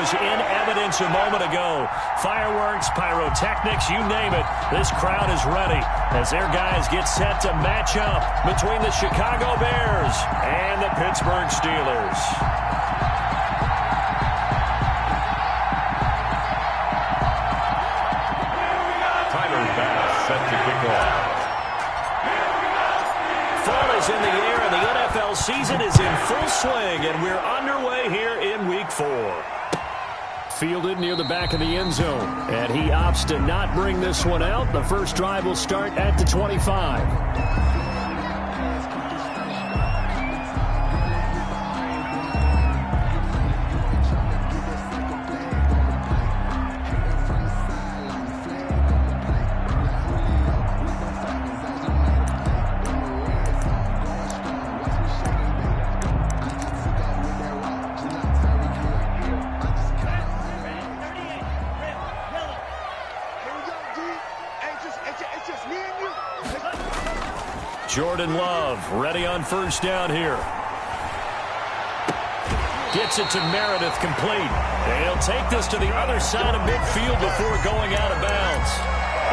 was in evidence a moment ago. Fireworks, pyrotechnics, you name it. This crowd is ready as their guys get set to match up between the Chicago Bears and the Pittsburgh Steelers. Set to kick off. Fall is in the air, and the NFL season is in full swing, and we're underway here in Week 4. Fielded near the back of the end zone, and he opts to not bring this one out. The first drive will start at the 25. Jordan Love ready on first down here. Gets it to Meredith complete. They'll take this to the other side of midfield before going out of bounds.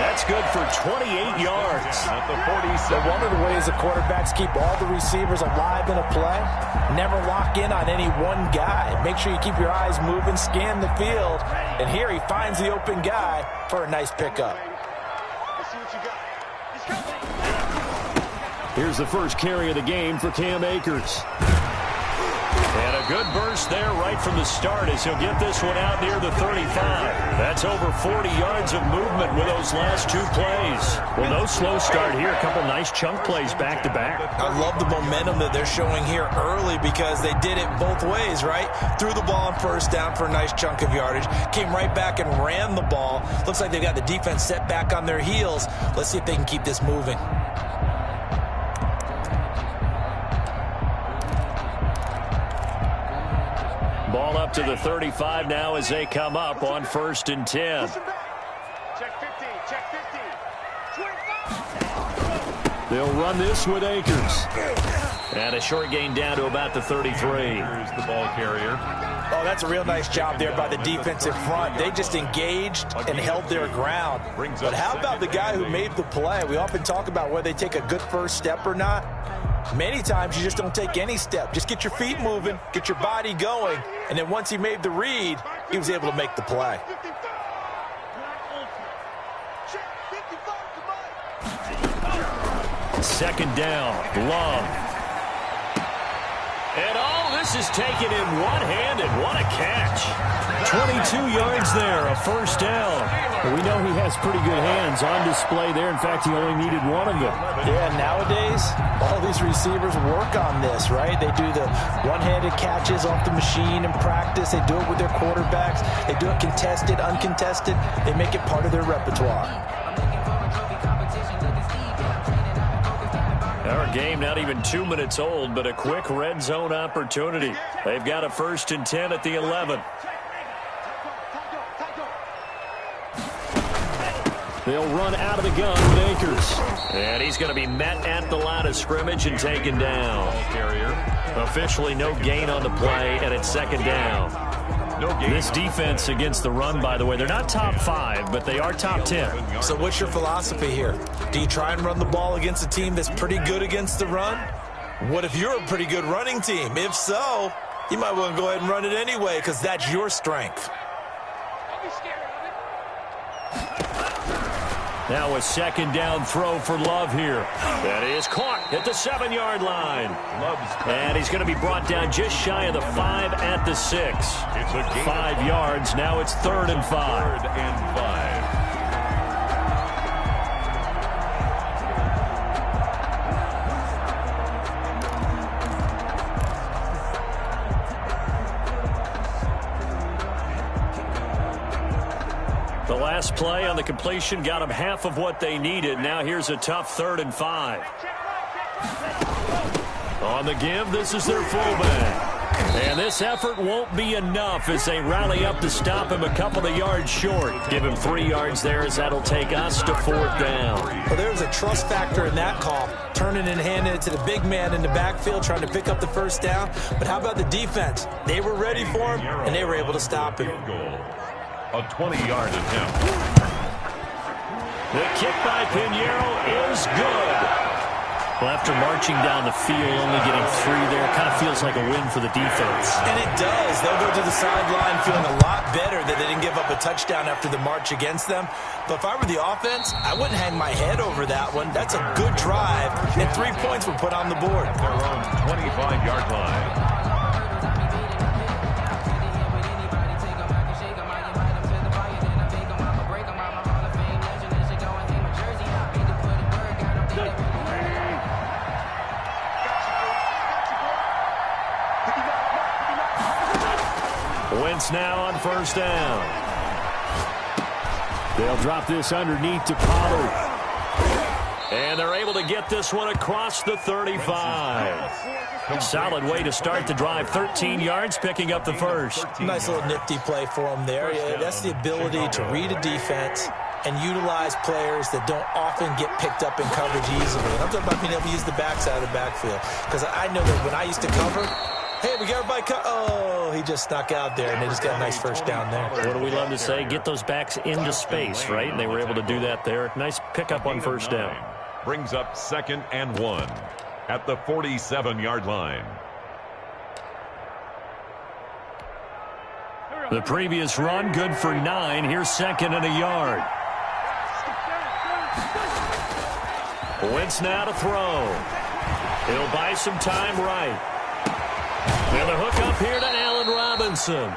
That's good for 28 yards. At the 40. So one of the ways the quarterbacks keep all the receivers alive in a play, never lock in on any one guy. Make sure you keep your eyes moving, scan the field. And here he finds the open guy for a nice pickup. Here's the first carry of the game for Cam Akers. And a good burst there right from the start as he'll get this one out near the 35. That's over 40 yards of movement with those last two plays. Well, no slow start here. A couple nice chunk plays back-to-back. I love the momentum that they're showing here early because they did it both ways, right? Threw the ball on first down for a nice chunk of yardage. Came right back and ran the ball. Looks like they've got the defense set back on their heels. Let's see if they can keep this moving. Ball up to the 35 now as they come up on 1st and 10. Check 15, check 15. They'll run this with Akers. And a short gain down to about the 33. Here's the ball carrier. Oh, that's a real nice job there by the defensive front. They just engaged and held their ground. But how about the guy who made the play? We often talk about whether they take a good first step or not. Many times you just don't take any step. Just get your feet moving, get your body going, and then once he made the read, he was able to make the play. Second down, Love. And all this is taken in one-handed. What a catch. 22 yards there, a first down. Well, we know he has pretty good hands on display there. In fact, he only needed one of them. Yeah, nowadays, all these receivers work on this, right? They do the one-handed catches off the machine in practice. They do it with their quarterbacks. They do it contested, uncontested. They make it part of their repertoire. Our game not even 2 minutes old, but a quick red zone opportunity. They've got a 1st and 10 at the 11. They'll run out of the gun with Akers. And he's going to be met at the line of scrimmage and taken down. Officially no gain on the play, and it's 2nd down. This defense against the run, by the way, they're not top 5, but they are top 10. So what's your philosophy here? Do you try and run the ball against a team that's pretty good against the run? What if you're a pretty good running team? If so, you might want to go ahead and run it anyway because that's your strength. Now a 2nd down throw for Love here. That is caught at the 7-yard line. And he's going to be brought down just shy of the 5 at the 6. It's a gain 5 yards. Now it's 3rd and 5. 3rd and 5. The last play on the completion got them half of what they needed. Now here's a tough 3rd and 5. On the give, this is their fullback. And this effort won't be enough as they rally up to stop him a couple of yards short. Give him 3 yards there as that'll take us to 4th down. Well, there's a trust factor in that call. Turning and handing it to the big man in the backfield, trying to pick up the first down. But how about the defense? They were ready for him, and they were able to stop him. A 20-yard attempt. The kick by Pinheiro is good. Well, after marching down the field, only getting 3 there, kind of feels like a win for the defense. And it does. They'll go to the sideline feeling a lot better that they didn't give up a touchdown after the march against them. But if I were the offense, I wouldn't hang my head over that one. That's a good drive, and 3 points were put on the board. Their own 25-yard line. Wentz now on 1st down. They'll drop this underneath to Pollard. And they're able to get this one across the 35. Solid way to start the drive. 13 yards, picking up the first. Nice little nifty play for him there. Yeah, that's the ability to read a defense and utilize players that don't often get picked up in coverage easily. And I'm talking about being able to use the backside of the backfield. Because I know that when I used to cover, hey, we got everybody oh, he just snuck out there, and they just got a nice first down there. What do we love to say? Get those backs into space, right? And they were able to do that there. Nice pickup on 1st down. Brings up 2nd and 1 at the 47-yard line. The previous run, good for 9. Here's 2nd and a yard. Wentz now to throw. He'll buy some time right. And the hook up here to Allen Robinson.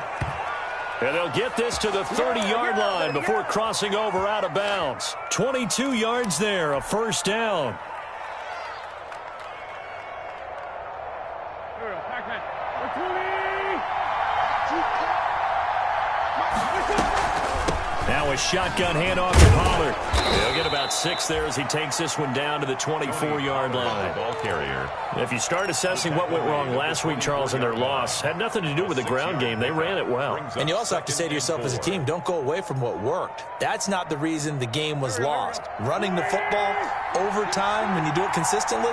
And they'll get this to the 30-yard line before crossing over out of bounds. 22 yards there, a 1st down. Now a shotgun handoff to Pollard. They'll get about 6 there as he takes this one down to the 24-yard line. Ball carrier. If you start assessing what went wrong last week, Charles, in their loss, had nothing to do with the ground game. They ran it well. And you also have to say to yourself as a team, don't go away from what worked. That's not the reason the game was lost. Running the football over time, when you do it consistently,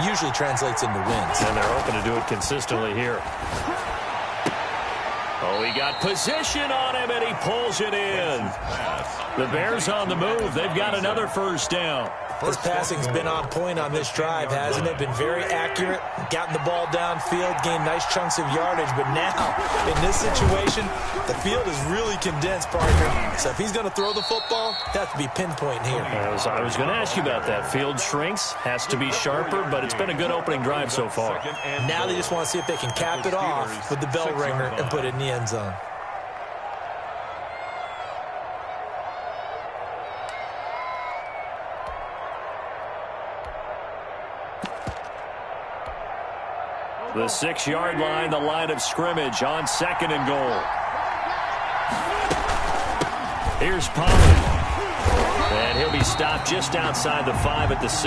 usually translates into wins. And they're hoping to do it consistently here. Oh, he got position on him, and he pulls it in. The Bears on the move. They've got another 1st down. His passing's been on point on this drive, hasn't it? Been very accurate, gotten the ball downfield, gained nice chunks of yardage. But now, in this situation, the field is really condensed, partner. So if he's going to throw the football, that has to be pinpoint here. I was going to ask you about that. Field shrinks, has to be sharper, but it's been a good opening drive so far. Now they just want to see if they can cap it off with the bell ringer and put it in the end zone. The 6-yard line, the line of scrimmage on 2nd and goal. Here's Pollard. And he'll be stopped just outside the 5 at the 6.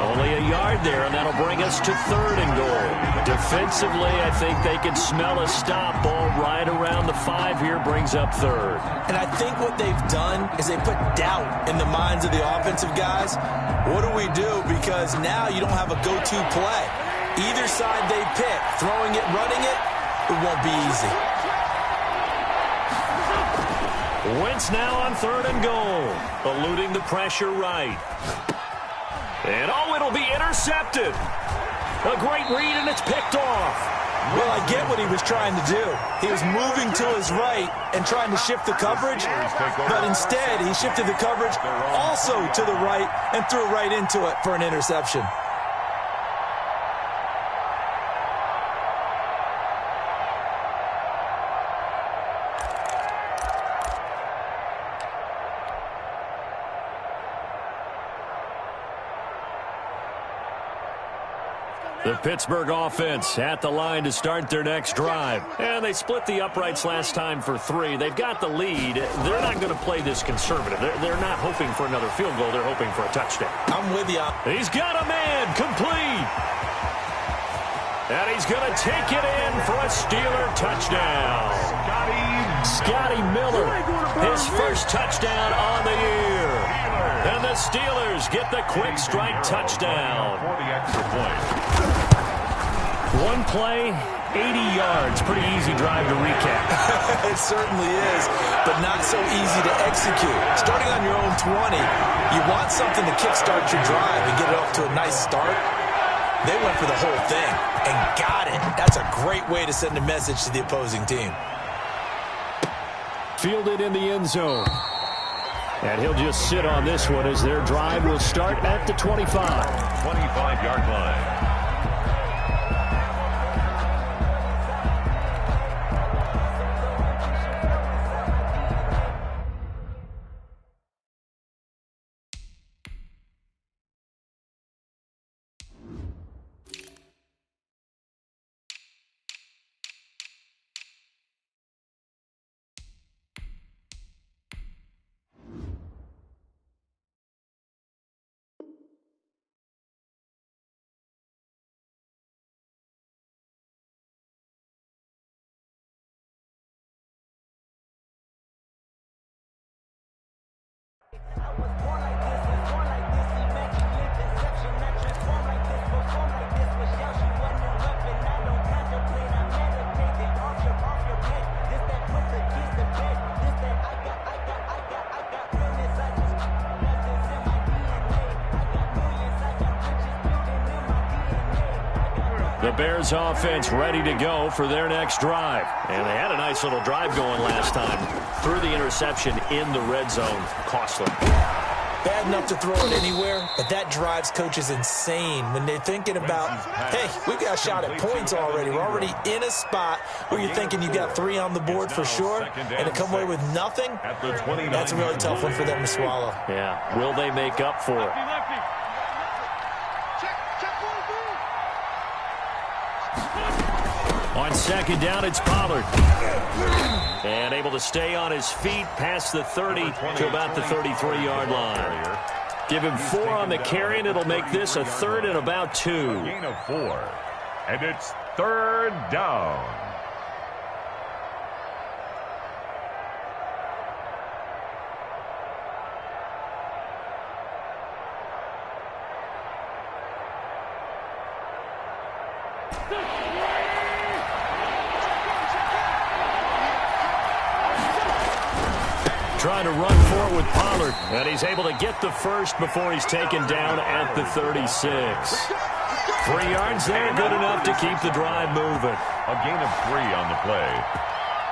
Only a yard there, and that'll bring us to 3rd and goal. Defensively, I think they can smell a stop. Ball right around the 5 here, brings up 3rd. And I think what they've done is they put doubt in the minds of the offensive guys. What do we do? Because now you don't have a go-to play. Either side they pick, throwing it, running it, it won't be easy. Wentz now on 3rd and goal, eluding the pressure right. And, oh, it'll be intercepted. A great read, and it's picked off. Well, I get what he was trying to do. He was moving to his right and trying to shift the coverage, but instead he shifted the coverage also to the right and threw right into it for an interception. The Pittsburgh offense at the line to start their next drive. And they split the uprights last time for 3. They've got the lead. They're not going to play this conservative. They're not hoping for another field goal. They're hoping for a touchdown. I'm with you. He's got a man complete. And he's going to take it in for a Steeler touchdown. Scotty Miller, his first touchdown on the year. And the Steelers get the quick strike touchdown. 40 extra points. One play, 80 yards. Pretty easy drive to recap. It certainly is, but not so easy to execute. Starting on your own 20, you want something to kickstart your drive and get it off to a nice start. They went for the whole thing and got it. That's a great way to send a message to the opposing team. Fielded in the end zone. And he'll just sit on this one as their drive will start at the 25. 25-yard line. The Bears offense ready to go for their next drive. And they had a nice little drive going last time. Threw the interception in the red zone. Costly. Bad enough to throw it anywhere, but that drives coaches insane when they're thinking about, hey, we've got a shot at points already. We're already in a spot where you're thinking you got 3 on the board for sure, and to come away with nothing, that's a really tough one for them to swallow. Yeah, will they make up for it? On second down, it's Pollard. And able to stay on his feet past the 30 to about the 33-yard line. Give him 4 on the carry, and it'll make this a 3rd and about 2. Gain of 4. And it's 3rd down. Trying to run for it with Pollard. And he's able to get the first before he's taken down at the 36. 3 yards there, good enough to keep the drive moving. A gain of 3 on the play.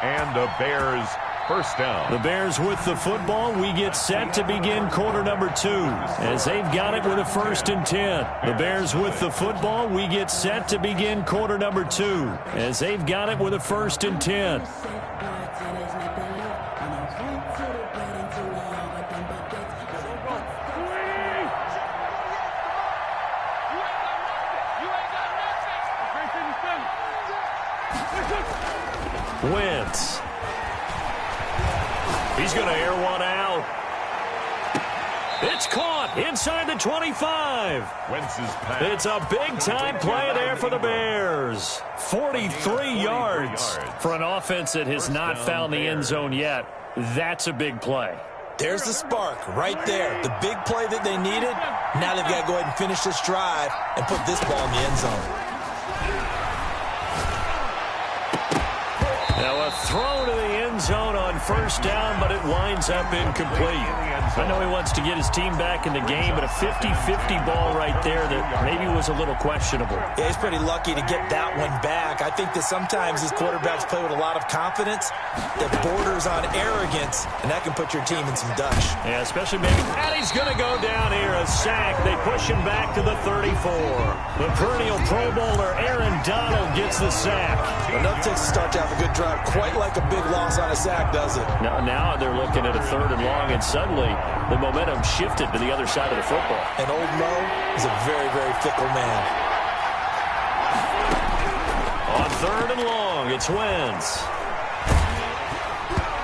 And the Bears first down. The Bears with the football. We get set to begin quarter number 2 as they've got it with a 1st and 10. The Bears with the football. We get set to begin quarter number 2 as they've got it with a 1st and 10. Wentz. He's going to air one out. It's caught inside the 25. Wentz's pass. It's a big-time play there for the Bears. 43 yards for an offense that has not found the end zone yet. That's a big play. There's the spark right there. The big play that they needed. Now they've got to go ahead and finish this drive and put this ball in the end zone. Now a throw to the end zone on first down, but it winds up incomplete. I know he wants to get his team back in the game, but a 50-50 ball right there that maybe was a little questionable. Yeah, he's pretty lucky to get that one back. I think that sometimes these quarterbacks play with a lot of confidence that borders on arrogance, and that can put your team in some Dutch. Yeah, especially maybe. And he's going to go down here, a sack. They push him back to the 34. The perennial Pro Bowler Aaron Donald gets the sack. Enough takes to start to have a good drive, quite like a big loss on a sack, does it? Now they're looking at a 3rd and long, and suddenly the momentum shifted to the other side of the football. And old Mo is a very, very fickle man. On 3rd and long, it's Wentz.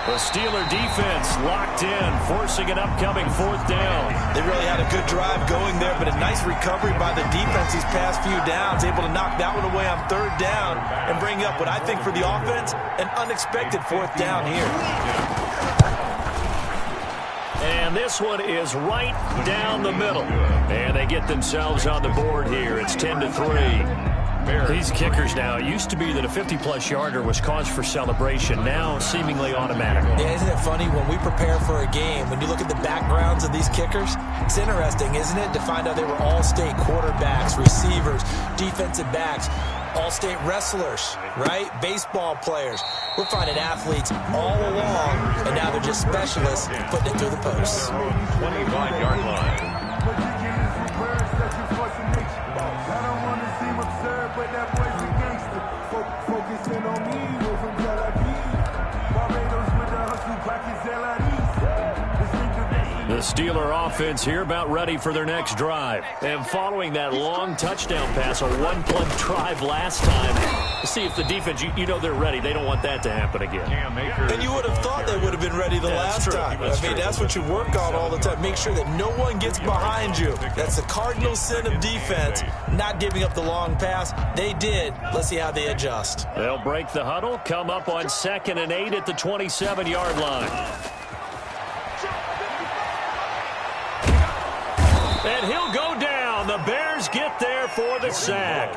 The Steeler defense locked in, forcing an upcoming 4th down. They really had a good drive going there, but a nice recovery by the defense these past few downs, able to knock that one away on 3rd down and bring up what I think for the offense, an unexpected 4th down here. And this one is right down the middle. And they get themselves on the board here. It's 10-3. These kickers now, it used to be that a 50-plus yarder was cause for celebration. Now, seemingly automatic. Yeah, isn't it funny? When we prepare for a game, when you look at the backgrounds of these kickers, it's interesting, isn't it, to find out they were all-state quarterbacks, receivers, defensive backs, all-state wrestlers, right? Baseball players. We're finding athletes all along, and now they're just specialists putting it through the posts. 25-yard line. But that boy's a gangster. Focusing on me, we're from Tel Aviv. Barbados with the hustle, pockets The Steeler offense here about ready for their next drive. And following that long touchdown pass, a one-play drive last time, see if the defense, you know they're ready. They don't want that to happen again. And you would have thought they would have been ready the last time. I mean, that's what you work on all the time. Make sure that no one gets behind you. That's the cardinal sin of defense, not giving up the long pass. They did. Let's see how they adjust. They'll break the huddle, come up on 2nd and 8 at the 27-yard line. And he'll go down. The Bears get there for the sack.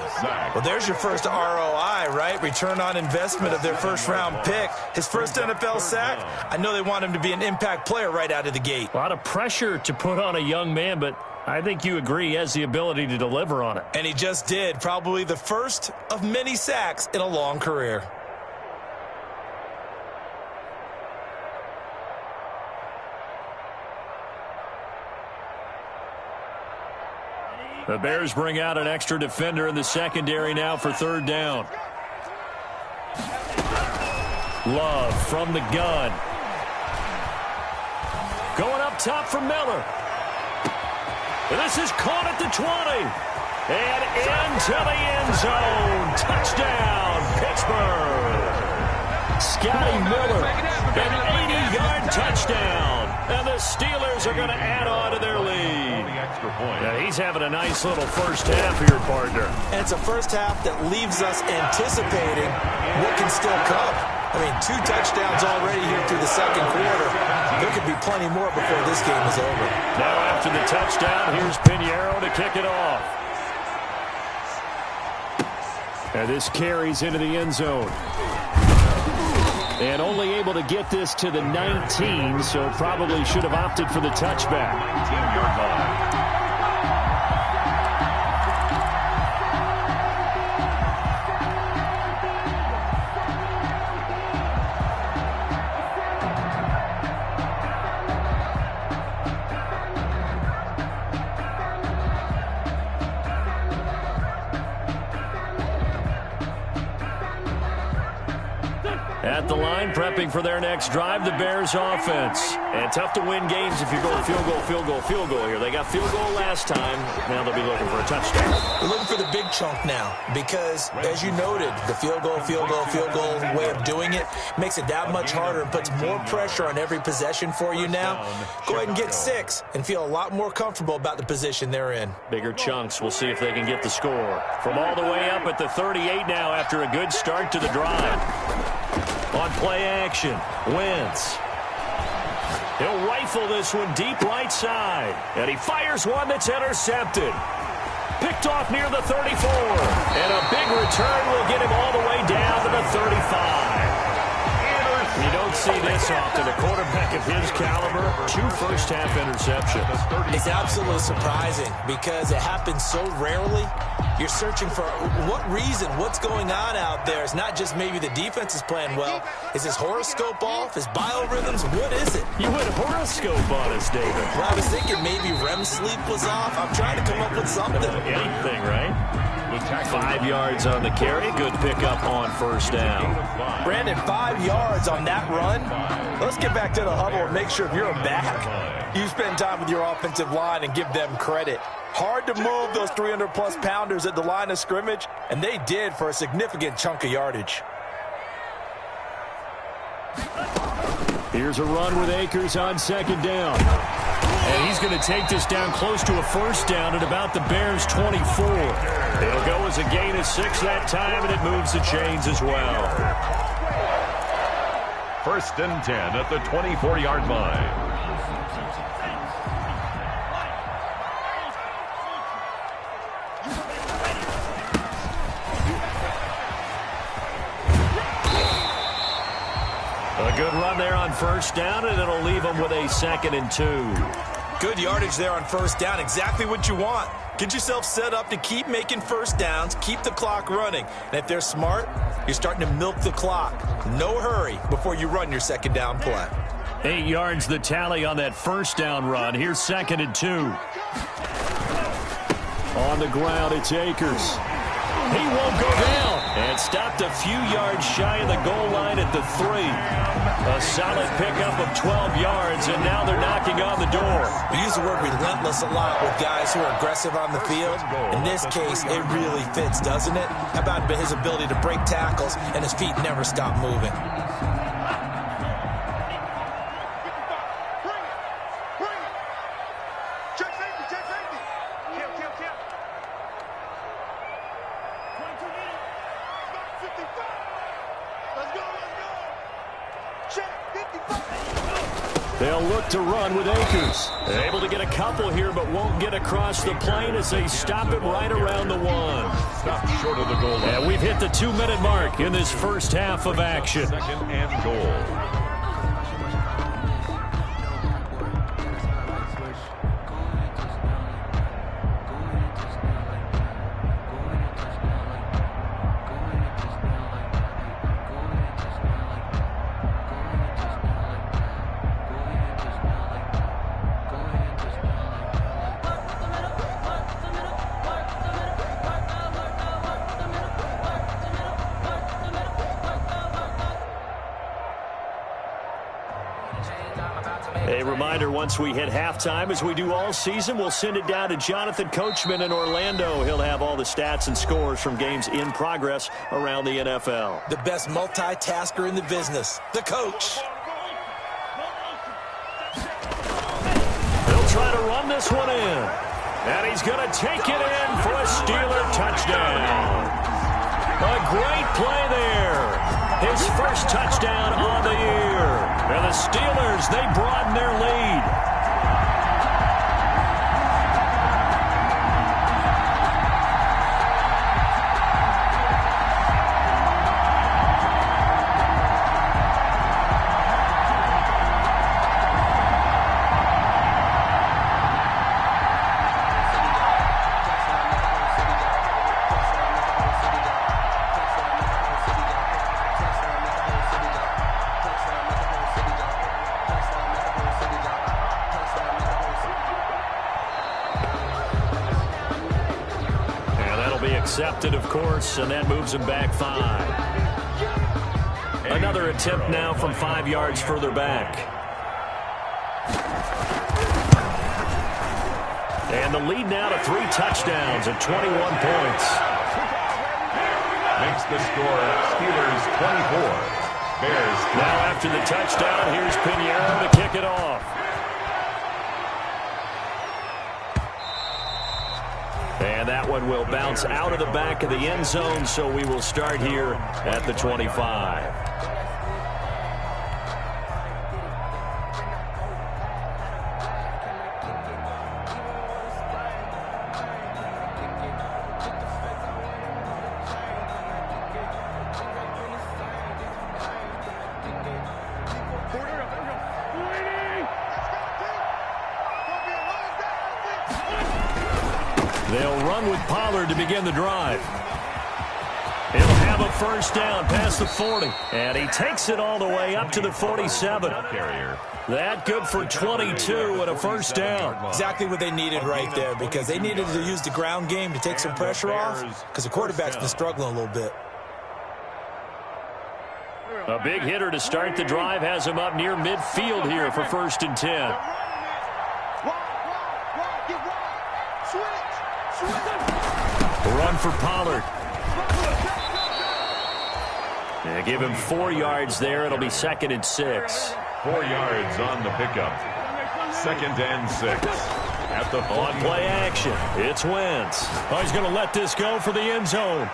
Well, there's your first ROI, right? Return on investment of their first-round pick. His first NFL sack. I know they want him to be an impact player right out of the gate. A lot of pressure to put on a young man, but I think you agree he has the ability to deliver on it. And he just did. Probably the first of many sacks in a long career. The Bears bring out an extra defender in the secondary now for 3rd down. Love from the gun. Going up top for Miller. This is caught at the 20. And into the end zone. Touchdown, Pittsburgh. Scotty Miller, an 80-yard touchdown. And the Steelers are going to add on to their lead. Yeah, he's having a nice little first half here, partner. And it's a first half that leaves us anticipating what can still come. I mean, 2 touchdowns already here through the second quarter. There could be plenty more before this game is over. Now after the touchdown, here's Pinheiro to kick it off. And this carries into the end zone. And only able to get this to the 19, so probably should have opted for the touchback. 10-yard line. At the line, prepping for their next drive, the Bears offense. And tough to win games if you're going field goal, field goal, field goal here. They got field goal last time. Now they'll be looking for a touchdown. They're looking for the big chunk now because, as you noted, the field goal way of doing it makes it that much harder and puts more pressure on every possession for you now. Go ahead and get 6 and feel a lot more comfortable about the position they're in. Bigger chunks. We'll see if they can get the score. From all the way up at the 38 now after a good start to the drive. On play action, Wentz. He'll rifle this one deep right side. And he fires one that's intercepted. Picked off near the 34. And a big return will get him all the way down to the 35. You don't see this often. A quarterback of his caliber, 2 first-half interceptions. It's absolutely surprising because it happens so rarely. You're searching for what reason, what's going on out there. It's not just maybe the defense is playing well. Is his horoscope off? His biorhythms? What is it? You went horoscope on us, David. Well, I was thinking maybe REM sleep was off. I'm trying to come up with something. Anything, right? 5 yards on the carry. Good pickup on first down. Brandon, 5 yards on that run. Let's get back to the huddle and make sure if you're back, you spend time with your offensive line and give them credit. Hard to move those 300-plus pounders at the line of scrimmage, and they did for a significant chunk of yardage. Here's a run with Akers on second down. And he's going to take this down close to a first down at about the Bears' 24. It'll go as a gain of 6 that time, and it moves the chains as well. 1st and 10 at the 24-yard line. A good run there on first down, and it'll leave them with a 2nd and 2. Good yardage there on first down. Exactly what you want. Get yourself set up to keep making first downs, keep the clock running. And if they're smart, you're starting to milk the clock. No hurry before you run your second down play. 8 yards the tally on that first down run. Here's 2nd and 2. On the ground, it's Akers. He won't go down. And stopped a few yards shy of the goal line at the 3. A solid pickup of 12 yards, and now they're knocking on the door. We use the word relentless a lot with guys who are aggressive on the field. In this case, it really fits, doesn't it? How about his ability to break tackles and his feet never stop moving? They'll look to run with Akers. Able to get a couple here, but won't get across the plane as they stop him right around the 1. Stop short of the goal line. And we've hit the 2-minute mark in this first half of action. 2nd and goal. A reminder, once we hit halftime, as we do all season, we'll send it down to Jonathan Coachman in Orlando. He'll have all the stats and scores from games in progress around the NFL. The best multitasker in the business, the coach. He'll try to run this one in. And he's going to take it in for a Steeler touchdown. A great play there. His first touchdown on the year. And the Steelers, they broaden their lead. Accepted, of course, and that moves him back 5. Another attempt now from 5 yards further back. And the lead now to 3 touchdowns at 21 points. Makes the score Steelers 24. Bears 3. Now after the touchdown, here's Pinheiro to kick it off. And that one will bounce out of the back of the end zone, so we will start here at the 25. They'll run with Pollard to begin the drive. He'll have a first down past the 40. And he takes it all the way up to the 47. That good for 22 and a first down. Exactly what they needed right there, because they needed to use the ground game to take some pressure off, because the quarterback's been struggling a little bit. A big hitter to start the drive has him up near midfield here for 1st and 10. Run for Pollard. And give him 4 yards there. It'll be 2nd and 6. 4 yards on the pickup. 2nd and 6. At the on play action, it's Wentz. Oh, he's going to let this go for the end zone.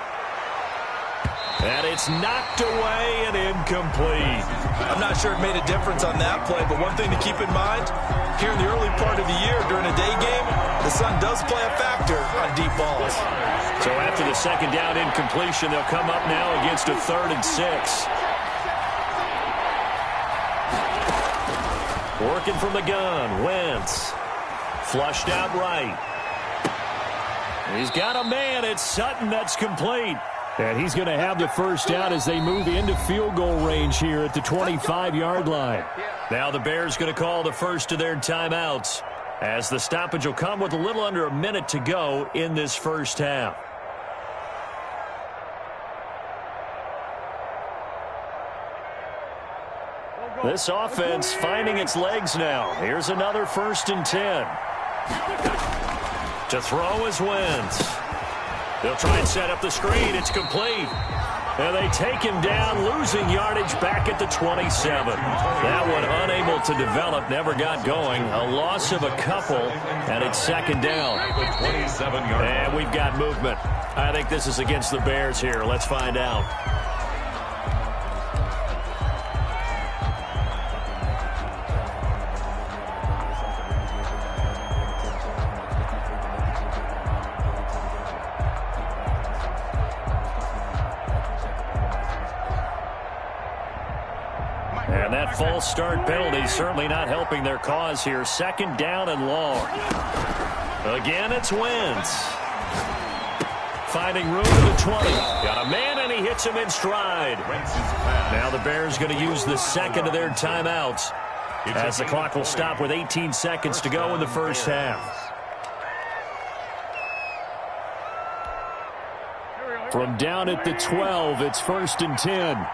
And it's knocked away and incomplete. I'm not sure it made a difference on that play, but one thing to keep in mind, here in the early part of the year during a day game, the sun does play a factor on deep balls. So after the 2nd down incompletion, they'll come up now against a 3rd and 6. Working from the gun, Wentz. Flushed out right. He's got a man. It's Sutton. That's complete. And he's going to have the first down as they move into field goal range here at the 25-yard line. Now the Bears going to call the first of their timeouts, as the stoppage will come with a little under a minute to go in this first half. This offense finding its legs now. Here's another 1st and 10. To throw is Wentz. They'll try and set up the screen. It's complete. And they take him down, losing yardage back at the 27. That one unable to develop, never got going. A loss of a couple, and it's 2nd down. And we've got movement. I think this is against the Bears here. Let's find out. And that false start penalty certainly not helping their cause here. 2nd down and long. Again, it's Wentz. Finding room to the 20. Got a man, and he hits him in stride. Now the Bears going to use the 2nd of their timeouts, as the clock will stop with 18 seconds to go in the first half. From down at the 12, it's 1st and 10.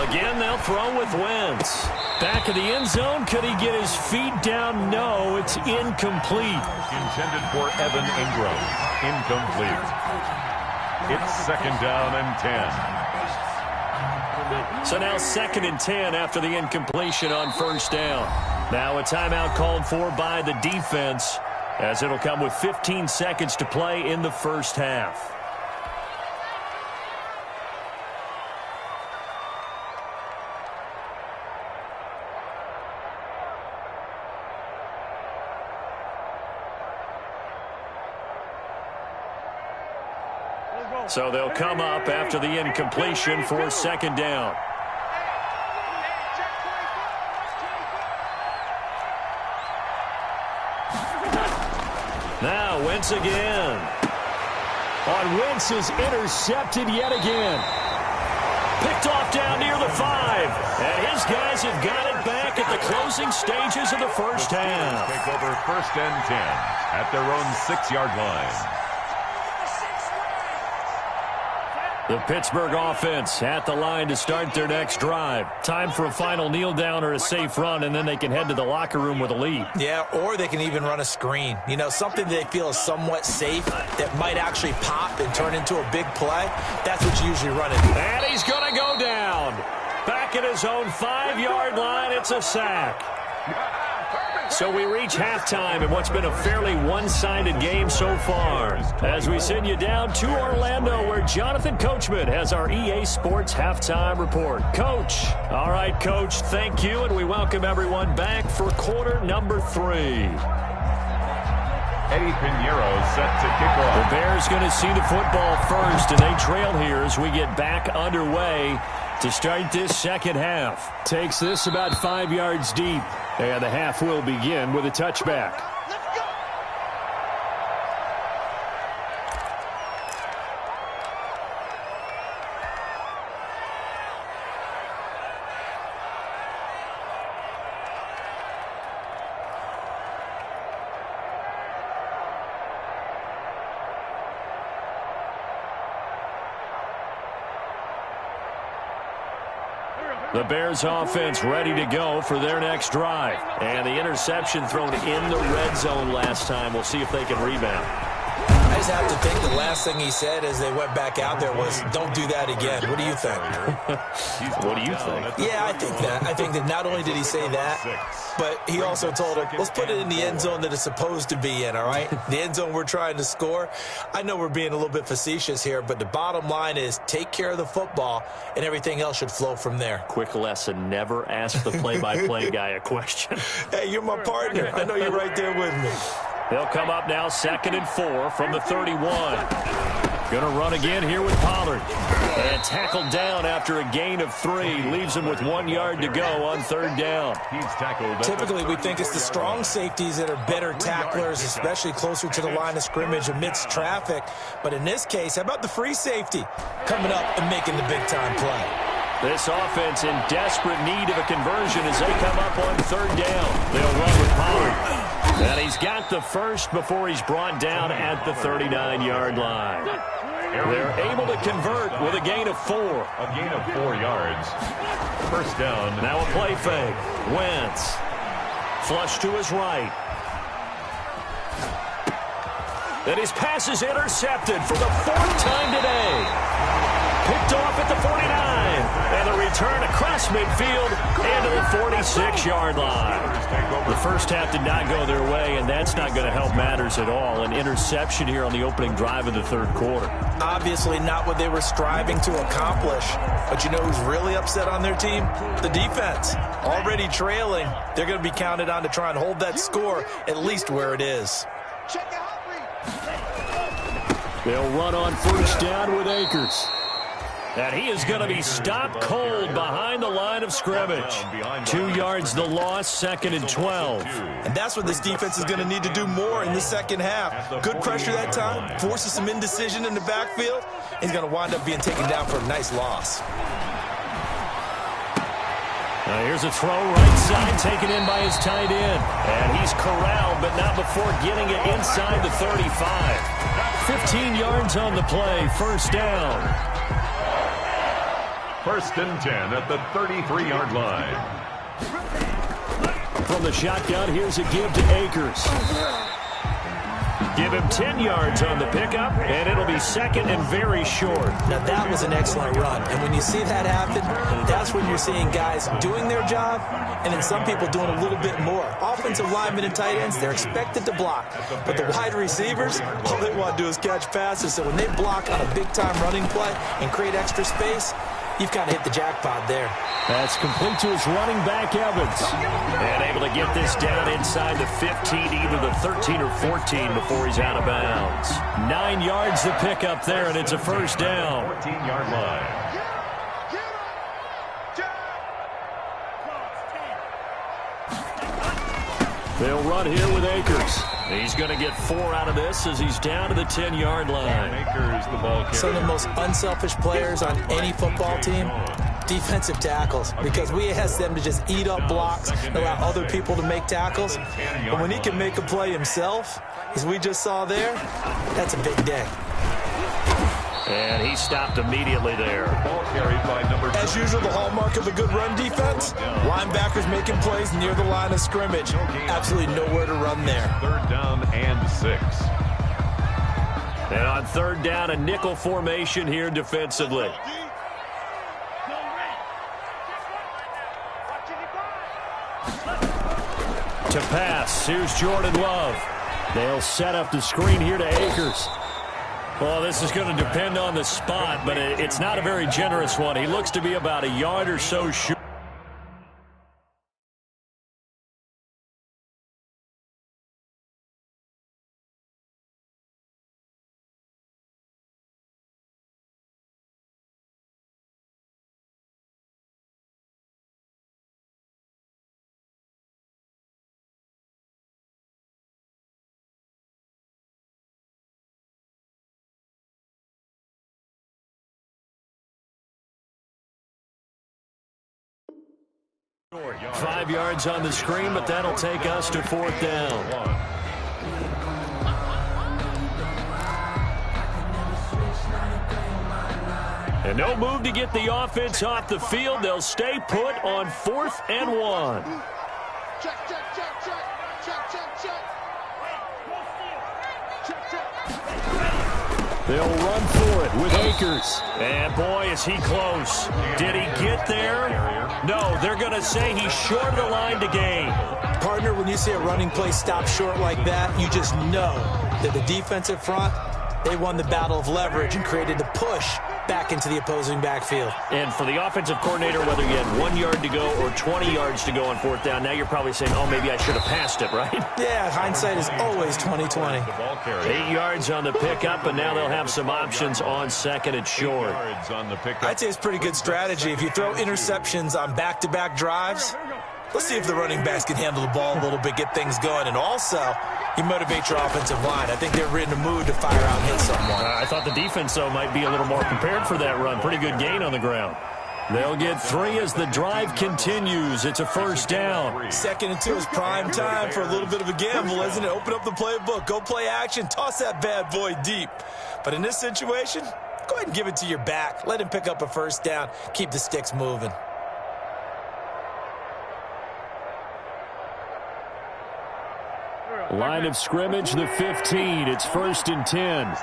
Again, they'll throw with Wentz. Back of the end zone. Could he get his feet down? No, it's incomplete. Intended for Evan Ingram. Incomplete. It's 2nd down and 10. So now 2nd and 10 after the incompletion on 1st down. Now a timeout called for by the defense, as it'll come with 15 seconds to play in the first half. So they'll come up after the incompletion for 2nd down. Now Wentz again. On Wentz is intercepted yet again. Picked off down near the 5. And his guys have got it back at the closing stages of the first half. Take over 1st and 10 at their own 6-yard line. The Pittsburgh offense at the line to start their next drive. Time for a final kneel down or a safe run, and then they can head to the locker room with a lead. Yeah, or they can even run a screen. You know, something they feel is somewhat safe that might actually pop and turn into a big play. That's what you usually run it. And he's going to go down. Back at his own 5-yard line, it's a sack. So we reach halftime in what's been a fairly one-sided game so far, as we send you down to Orlando, where Jonathan Coachman has our EA Sports halftime report. Coach. All right, Coach, thank you, and we welcome everyone back for quarter number 3. Eddie Pinheiro set to kick off. The Bears going to see the football first, and they trail here as we get back underway to start this second half. Takes this about 5 yards deep, and the half will begin with a touchback. The Bears offense ready to go for their next drive. And the interception thrown in the red zone last time. We'll see if they can rebound. I just have to think the last thing he said as they went back out there was, don't do that again. What do you think? What do you think? Yeah, I think that. I think that not only did he say that, but he also told him, let's put it in the end zone that it's supposed to be in, all right? The end zone we're trying to score. I know we're being a little bit facetious here, but the bottom line is take care of the football, and everything else should flow from there. Quick lesson, never ask the play-by-play guy a question. Hey, you're my partner. I know you're right there with me. They'll come up now 2nd and 4 from the 31. Going to run again here with Pollard. And tackled down after a gain of 3. Leaves him with 1 yard to go on 3rd down. He's tackled. Typically, we think it's the strong safeties that are better tacklers, especially closer to the line of scrimmage amidst traffic. But in this case, how about the free safety coming up and making the big-time play? This offense in desperate need of a conversion as they come up on 3rd down. They'll run with Pollard. And he's got the first before he's brought down at the 39-yard line. They're able to convert with a gain of 4. A gain of 4 yards. 1st down. Now a play fake. Wentz. Flush to his right. And his pass is intercepted for the 4th time today. Picked off at the 49. And the return across midfield and to the 46-yard line. The first half did not go their way, and that's not going to help matters at all. An interception here on the opening drive of the 3rd quarter. Obviously not what they were striving to accomplish. But you know who's really upset on their team? The defense. Already trailing. They're going to be counted on to try and hold that score at least where it is. They'll run on 1st down with Akers. And he is going to be stopped cold behind the line of scrimmage. 2 yards the loss, 2nd and 12. And that's what this defense is going to need to do more in the second half. Good pressure that time, forces some indecision in the backfield. He's going to wind up being taken down for a nice loss. Here's a throw right side, taken in by his tight end. And he's corralled, but not before getting it inside the 35. 15 yards on the play, 1st down. 1st and 10 at the 33-yard line. From the shotgun, here's a give to Akers. Give him 10 yards on the pickup, and it'll be 2nd and very short. Now, that was an excellent run. And when you see that happen, that's when you're seeing guys doing their job, and then some people doing a little bit more. Offensive linemen and tight ends, they're expected to block. But the wide receivers, all they want to do is catch passes. So when they block on a big-time running play and create extra space, you've kind of hit the jackpot there. That's complete to his running back, Evans. And able to get this down inside the 15, either the 13 or 14 before he's out of bounds. 9 yards to pick up there, and it's a 1st down. 14-yard line. They'll run here with Akers. He's going to get 4 out of this as he's down to the 10-yard line. Akers, the ball carrier. Some of the most unselfish players on any football team, defensive tackles, because we ask them to just eat up blocks and allow other people to make tackles. But when he can make a play himself, as we just saw there, that's a big day. And he stopped immediately there. Ball carried by number 2. As usual, the hallmark of a good run defense, linebackers making plays near the line of scrimmage. Absolutely nowhere to run there. 3rd down and 6. And on 3rd down, a nickel formation here defensively. To pass, here's Jordan Love. They'll set up the screen here to Akers. Well, this is going to depend on the spot, but it's not a very generous one. He looks to be about a yard or so short. Short 5 yards on the screen, but that'll take us to 4th down. And no move to get the offense off the field. They'll stay put on 4th and 1. Check, check, check, check, check, check, check. Check, check. They'll run for it with Akers. And, boy, is he close. Did he get there? No, they're going to say he's short of the line to gain. Partner, when you see a running play stop short like that, you just know that the defensive front, they won the battle of leverage and created a push back into the opposing backfield. And for the offensive coordinator, whether you had 1 yard to go or 20 yards to go on fourth down, now you're probably saying, oh, maybe I should have passed it, right? Yeah, hindsight is always 20/20. 8 yards on the pickup, and now they'll have some options on second and short. I'd say it's pretty good strategy. If you throw interceptions on back-to-back drives, let's see if the running backs can handle the ball a little bit, get things going, and also you motivate your offensive line. I think they're in the mood to fire out and hit someone. I thought the defense, though, might be a little more prepared for that run. Pretty good gain on the ground. They'll get 3 as the drive continues. It's a first down. 2nd and 2 is prime time for a little bit of a gamble, isn't it? Open up the playbook, go play action, toss that bad boy deep. But in this situation, go ahead and give it to your back. Let him pick up a first down. Keep the sticks moving. Line of scrimmage, the 15. It's 1st and 10.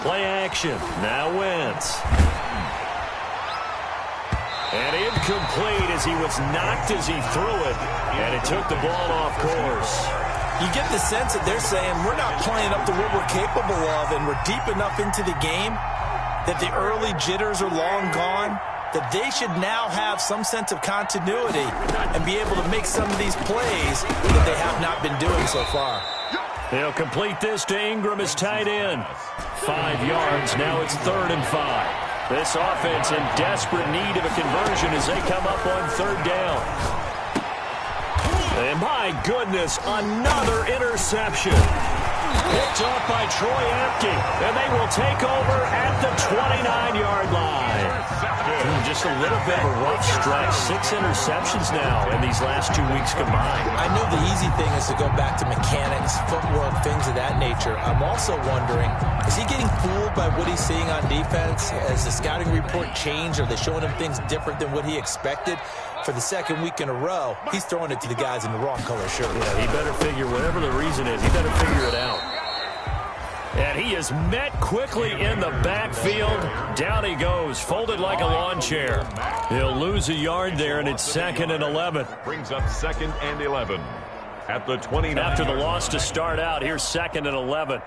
Play action. Now Wentz. And incomplete as he was knocked as he threw it. And it took the ball off course. You get the sense that they're saying we're not playing up to what we're capable of, and we're deep enough into the game that the early jitters are long gone, that they should now have some sense of continuity and be able to make some of these plays that they have not been doing so far. They'll complete this to Ingram as tight end. 5 yards. Now it's 3rd and 5. This offense in desperate need of a conversion as they come up on 3rd down. And my goodness, another interception. Picked off by Troy Apke, and they will take over at the 29-yard line. Just a little bit of a rough stretch. 6 interceptions now in these last 2 weeks combined. I know the easy thing is to go back to mechanics, footwork, things of that nature. I'm also wondering, is he getting fooled by what he's seeing on defense? Has the scouting report changed? Are they showing him things different than what he expected? For the 2nd week in a row, he's throwing it to the guys in the wrong color shirt. Yeah, he better figure, whatever the reason is, he better figure it out. And he is met quickly in the backfield. Down he goes, folded like a lawn chair. He'll lose a yard there, and it's 2nd and 11. Brings up 2nd and 11 at the 29. After the loss to start out, here's 2nd and 11.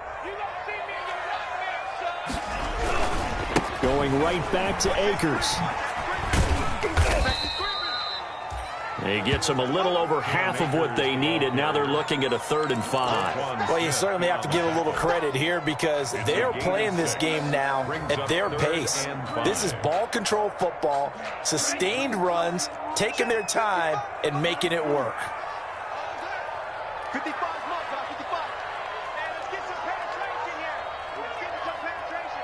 Going right back to Akers. He gets them a little over half of what they needed. Now they're looking at a 3rd and 5. Well, you certainly have to give a little credit here because they're playing this game now at their pace. This is ball control football, sustained runs, taking their time, and making it work. 55 mark, 55. Let's get some penetration here. Let's get some penetration.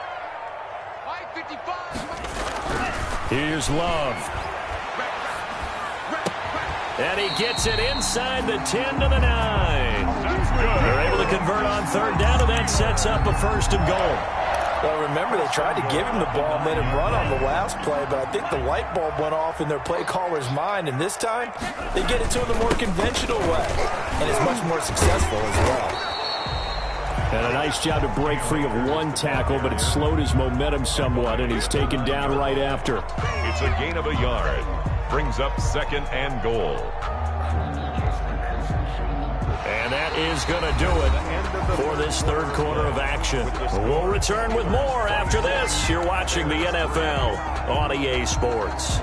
55. Here's Love. And he gets it inside the 10 to the 9. They're able to convert on 3rd down, and that sets up a 1st and goal. Well, remember, they tried to give him the ball and let him run on the last play, but I think the light bulb went off in their play caller's mind, and this time they get it to him the more conventional way, and it's much more successful as well. And a nice job to break free of 1 tackle, but it slowed his momentum somewhat, and he's taken down right after. It's a gain of a yard. Brings up 2nd and goal. And that is going to do it for this 3rd quarter of action. We'll return with more after this. You're watching the NFL on EA Sports.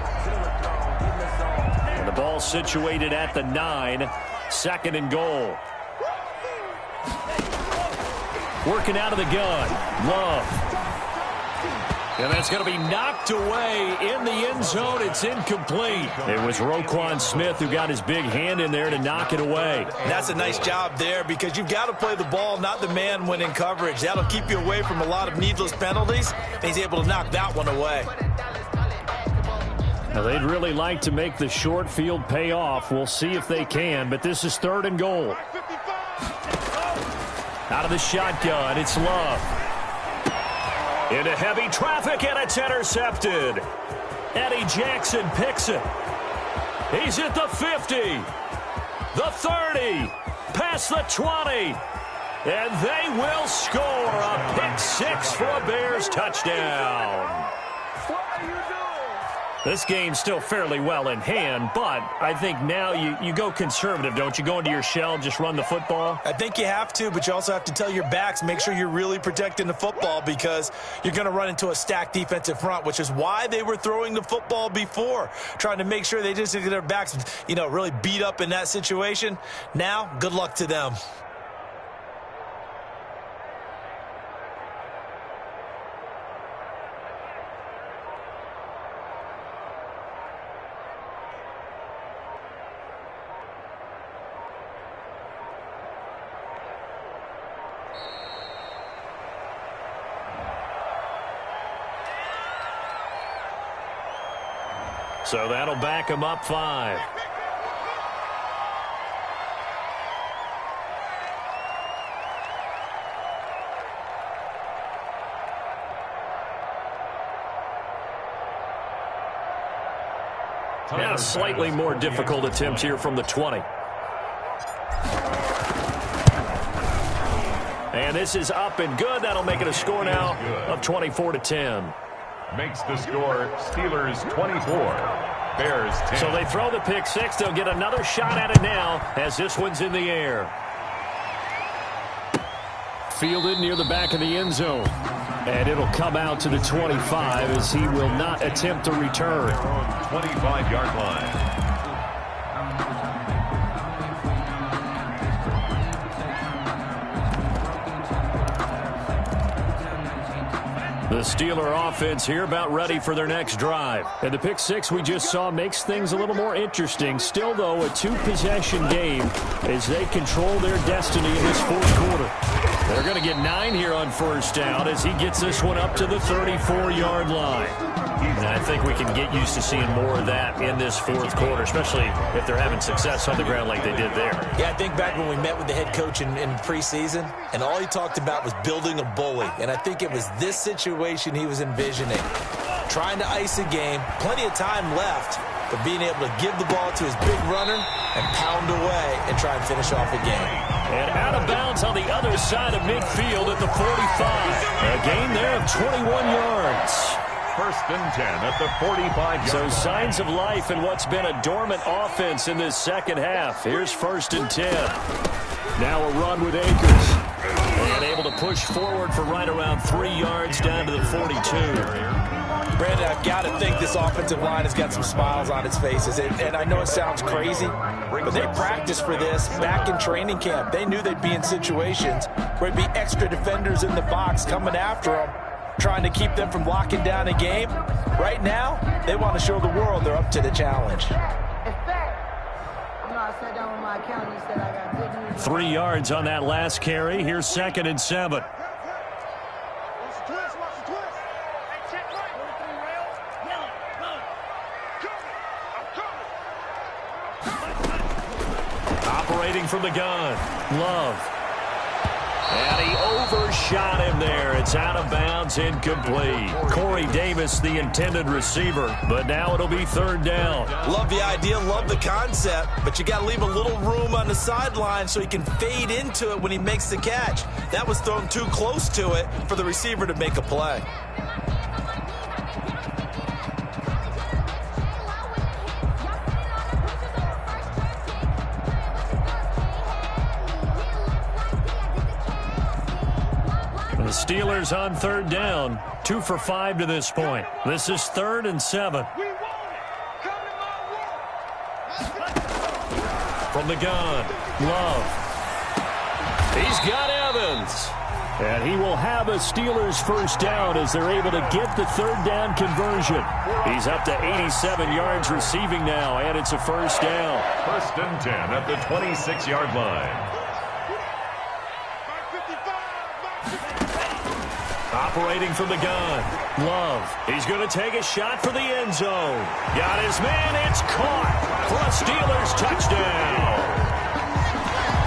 And the ball situated at the 9, 2nd and goal. Working out of the gun, Love. And that's going to be knocked away in the end zone. It's incomplete. It was Roquan Smith who got his big hand in there to knock it away. And that's a nice job there because you've got to play the ball, not the man when in coverage. That'll keep you away from a lot of needless penalties. And he's able to knock that one away. Now, they'd really like to make the short field pay off. We'll see if they can, but this is 3rd and goal. Out of the shotgun, it's Love. Into heavy traffic, and it's intercepted. Eddie Jackson picks it. He's at the 50, the 30, past the 20, And they will score a pick six for a Bears touchdown. What are you doing? This game's still fairly well in hand, but I think now you go conservative, don't you? Go into your shell, just run the football? I think you have to, but you also have to tell your backs, make sure you're really protecting the football because you're going to run into a stacked defensive front, which is why they were throwing the football before, trying to make sure they just get their backs, really beat up in that situation. Now, good luck to them. So that'll back him up 5. Now a slightly more difficult attempt here from the 20. And this is up and good. That'll make it a score now of 24-10. Makes the score Steelers 24, Bears 10. So they throw the pick six. They'll get another shot at it now as this one's in the air. Fielded near the back of the end zone. And it'll come out to the 25 as he will not attempt to return. 25-yard line. The Steeler offense here about ready for their next drive. And the pick six we just saw makes things a little more interesting. Still, though, a two-possession game as they control their destiny in this fourth quarter. They're going to get 9 here on first down as he gets this one up to the 34-yard line. And I think we can get used to seeing more of that in this fourth quarter, especially if they're having success on the ground like they did there. Yeah, I think back when we met with the head coach in preseason, and all he talked about was building a bully. And I think it was this situation he was envisioning. Trying to ice a game, plenty of time left, but being able to give the ball to his big runner and pound away and try and finish off a game. And out of bounds on the other side of midfield at the 45. A gain there of 21 yards. First and 10 at the 45-yard So line. signs of life in what's been a dormant offense in this second half. Here's first and 10. Now a run with Akers. And able to push forward for right around 3 yards down to the 42. Brandon, I've got to think this offensive line has got some smiles on its faces. And I know it sounds crazy, but they practiced for this back in training camp. They knew they'd be in situations where it'd be extra defenders in the box coming after them, trying to keep them from locking down a game. Right now, they want to show the world they're up to the challenge. 3 yards on that last carry. Here's second and 7. Operating from the gun, Love. And he overshot him there. It's out of bounds, incomplete. Corey Davis, the intended receiver, but now it'll be third down. Love the idea, love the concept, but you got to leave a little room on the sideline so he can fade into it when he makes the catch. That was thrown too close to it for the receiver to make a play. The Steelers on third down, 2 for 5 to this point. This is 3rd and 7. From the gun, Love. He's got Evans. And he will have a Steelers first down as they're able to get the third down conversion. He's up to 87 yards receiving now, and it's a first down. First and 10 at the 26-yard line. Operating from the gun, Love. He's going to take a shot for the end zone. Got his man. It's caught for a Steelers touchdown.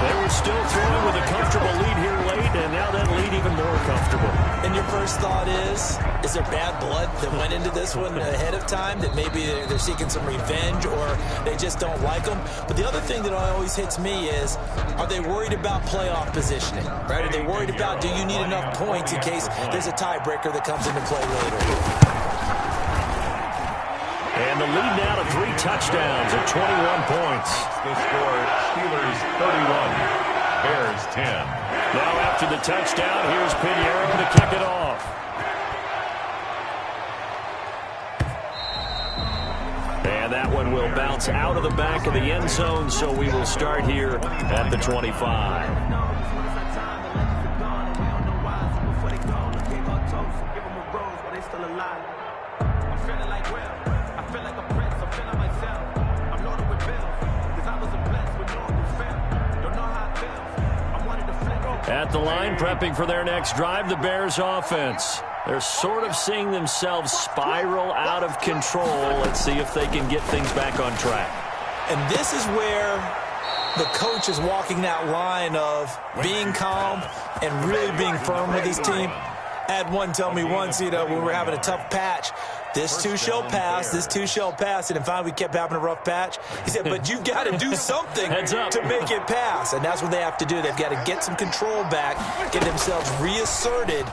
They were still throwing with a comfortable lead here late, and now that lead even more comfortable. And your first thought is there bad blood that went into this one ahead of time, that maybe they're seeking some revenge or they just don't like them? But the other thing that always hits me is, are they worried about playoff positioning, right? Are they worried about, do you need enough points in case there's a tiebreaker that comes into play later? And the lead now to 3 touchdowns at 21 points. The score, Steelers 31, Bears 10. Now after the touchdown, here's Pinheiro to kick it off. And that one will bounce out of the back of the end zone, so we will start here at the 25. At the line, prepping for their next drive, the Bears offense. They're sort of seeing themselves spiral out of control. Let's see if they can get things back on track. And this is where the coach is walking that line of being calm and really being firm with his team. I had one tell me once, when we were having a tough patch, this too shall pass, this too shall pass. And finally we kept having a rough patch. He said, but you've got to do something to make it pass. And that's what they have to do. They've got to get some control back, get themselves reasserted,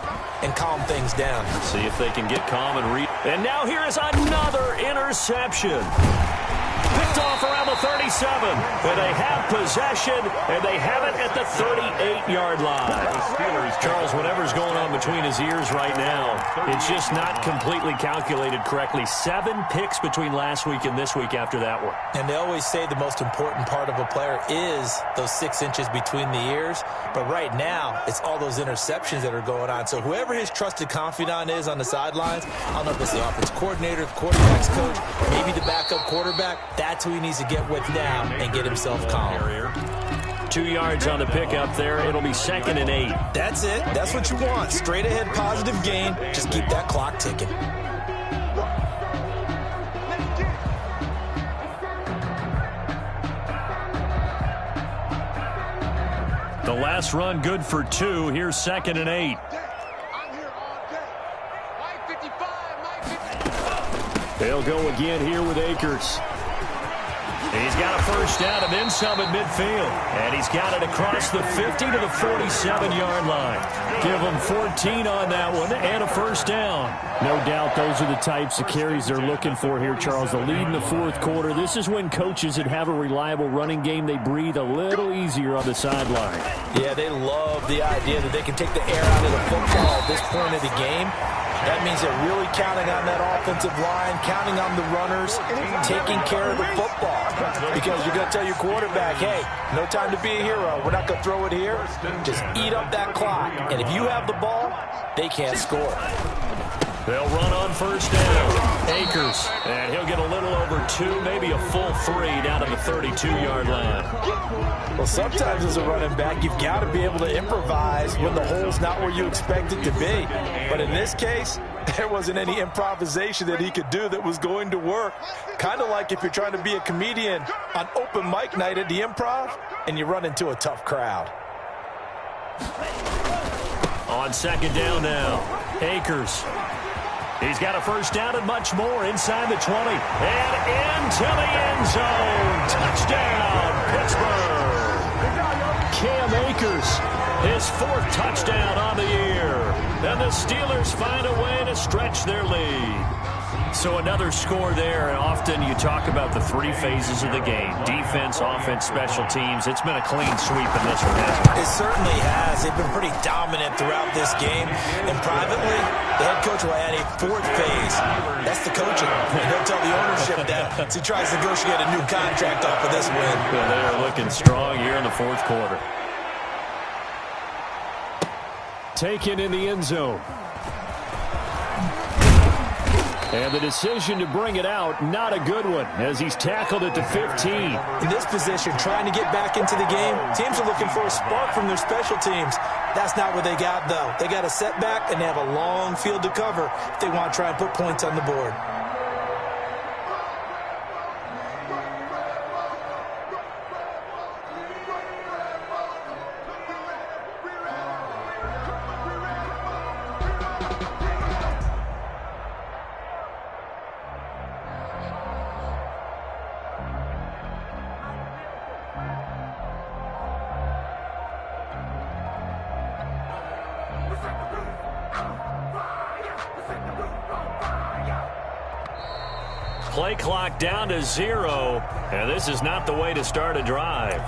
and calm things down. See if they can get calm and And now here is another interception. Picked off around the 37. And they have possession, and they have it at the 38-yard line. Charles, whatever's going on between his ears right now, it's just not completely calculated correctly. 7 picks between last week and this week after that one. And they always say the most important part of a player is those 6 inches between the ears. But right now, it's all those interceptions that are going on. So whoever his trusted confidant is on the sidelines, I don't know if it's the offense coordinator, the quarterback's coach, maybe the backup quarterback, that's who he needs to get with now and get himself calm. 2 yards on the pickup there. It'll be 2nd and 8. That's it. That's what you want. Straight ahead, positive gain. Just keep that clock ticking. The last run good for 2. Here's 2nd and 8. They'll go again here with Akers. He's got a first down and then some at midfield. And he's got it across the 50 to the 47-yard line. Give him 14 on that one and a first down. No doubt those are the types of carries they're looking for here, Charles. The lead in the fourth quarter. This is when coaches that have a reliable running game, they breathe a little easier on the sideline. Yeah, they love the idea that they can take the air out of the football at this point of the game. That means they're really counting on that offensive line, counting on the runners, taking care of the football. Because you're going to tell your quarterback, hey, no time to be a hero. We're not going to throw it here. Just eat up that clock. And if you have the ball, they can't score. They'll run on first down. Akers. And he'll get a little over 2, maybe a full 3 down to the 32-yard line. Well, sometimes as a running back, you've got to be able to improvise when the hole's not where you expect it to be. But in this case, there wasn't any improvisation that he could do that was going to work. Kind of like if you're trying to be a comedian on open mic night at the Improv and you run into a tough crowd. On 2nd down now, Akers. He's got a first down and much more inside the 20. And into the end zone. Touchdown, Pittsburgh. Cam Akers, his 4th touchdown on the year. And the Steelers find a way to stretch their lead. So another score there, and often you talk about the 3 phases of the game. Defense, offense, special teams. It's been a clean sweep in this one, hasn't it? It certainly has. They've been pretty dominant throughout this game. And privately, the head coach will add a 4th phase. That's the coaching. And he'll tell the ownership that as he tries to negotiate a new contract off of this win. Well, they are looking strong here in the 4th quarter. Taken in the end zone. And the decision to bring it out, not a good one, as he's tackled at the 15. In this position, trying to get back into the game, teams are looking for a spark from their special teams. That's not what they got, though. They got a setback, and they have a long field to cover if they want to try and put points on the board. play clock down to 0, and this is not the way to start a drive.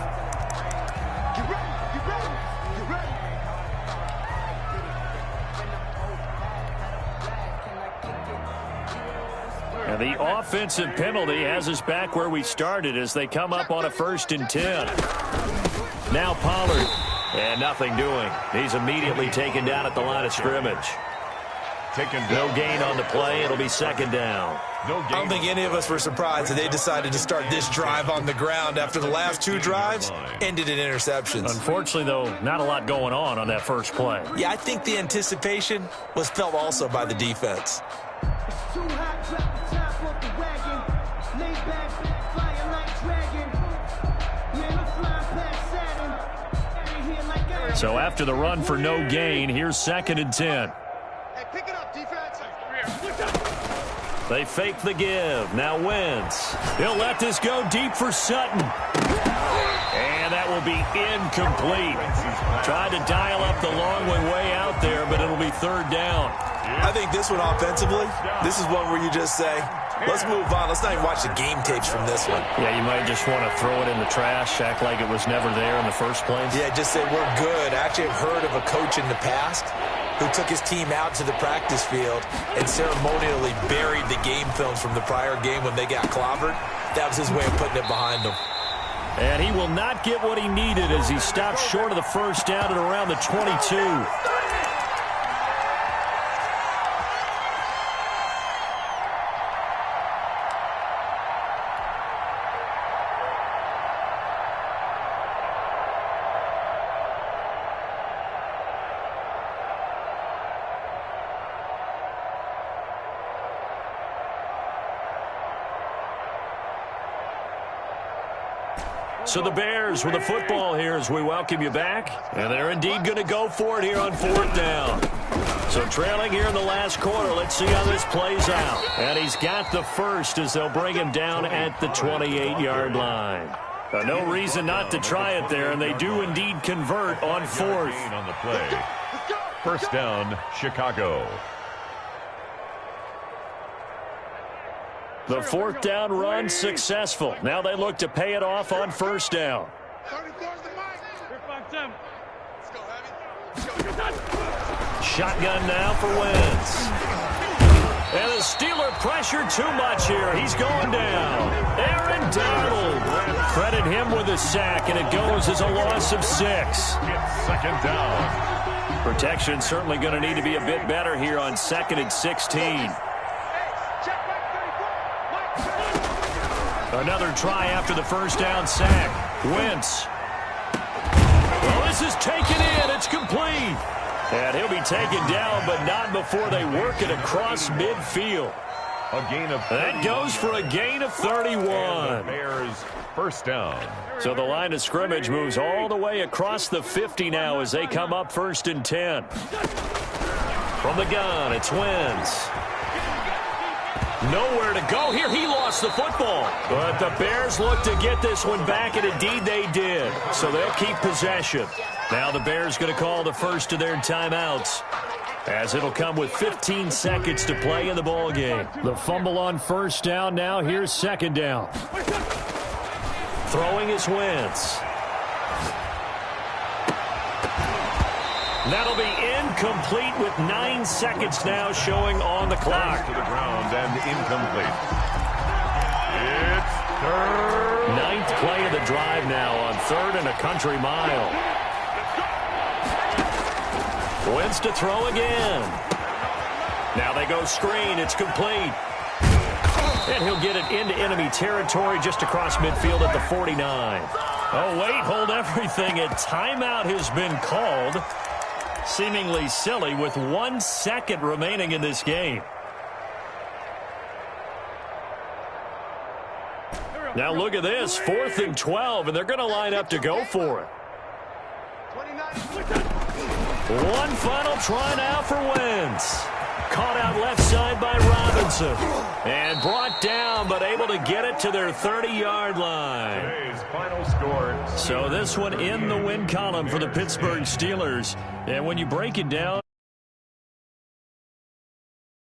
And the offensive penalty has us back where we started as they come up on a 1st and 10. Now Pollard, and nothing doing. He's immediately taken down at the line of scrimmage. No gain on the play. It'll be 2nd down. I don't think any of us were surprised that they decided to start this drive on the ground after the last 2 drives ended in interceptions. Unfortunately, though, not a lot going on that first play. Yeah, I think the anticipation was felt also by the defense. So after the run for no gain, here's 2nd and 10. Hey, pick it up, defense. They fake the give. Now Wentz. He'll let this go deep for Sutton. And that will be incomplete. Tried to dial up the long way out there, but it'll be 3rd down. I think this one offensively, this is one where you just say, let's move on. Let's not even watch the game tapes from this one. Yeah, you might just want to throw it in the trash, act like it was never there in the first place. Yeah, just say we're good. I actually have heard of a coach in the past who took his team out to the practice field and ceremonially buried the game films from the prior game when they got clobbered. That was his way of putting it behind them. And he will not get what he needed as he stopped short of the 1st down at around the 22. So the Bears with the football here as we welcome you back. And they're indeed going to go for it here on 4th down. So trailing here in the last quarter. Let's see how this plays out. And he's got the first as they'll bring him down at the 28-yard line. No reason not to try it there, and they do indeed convert on 4th. On the play. 1st down, Chicago. The 4th down run successful. Now they look to pay it off on 1st down. Shotgun now for Wentz. And the Steeler pressure too much here. He's going down. Aaron Donald. Credit him with a sack, and it goes as a loss of 6. It's 2nd down. Protection certainly going to need to be a bit better here on 2nd and 16. Another try after the 1st down sack. Wentz. Well, this is taken in. It's complete. And he'll be taken down, but not before they work it across midfield. A gain of 31. That goes for a gain of 31. And the Bears 1st down. So the line of scrimmage moves all the way across the 50 now as they come up 1st and 10. From the gun, it's Wentz. Nowhere to go here. He lost the football. But the Bears look to get this one back, and indeed they did. So they'll keep possession. Now the Bears going to call the first of their timeouts, as it'll come with 15 seconds to play in the ball game. The fumble on 1st down now. Here's 2nd down. Throwing is Wentz. That'll be incomplete with 9 seconds now showing on the clock. To the ground and incomplete. It's 3rd. 9th play of the drive now on 3rd and a country mile. Wentz to throw again. Now they go screen. It's complete. And he'll get it into enemy territory just across midfield at the 49. Oh, wait, hold everything. A timeout has been called. Seemingly silly with 1 second remaining in this game. Now look at this, 4th and 12, and they're going to line up to go for it. One final try now for Wentz. Caught out left side by Robinson. And brought down, but able to get it to their 30-yard line. Today's final score. So this one in the win column for the Pittsburgh Steelers. And when you break it down,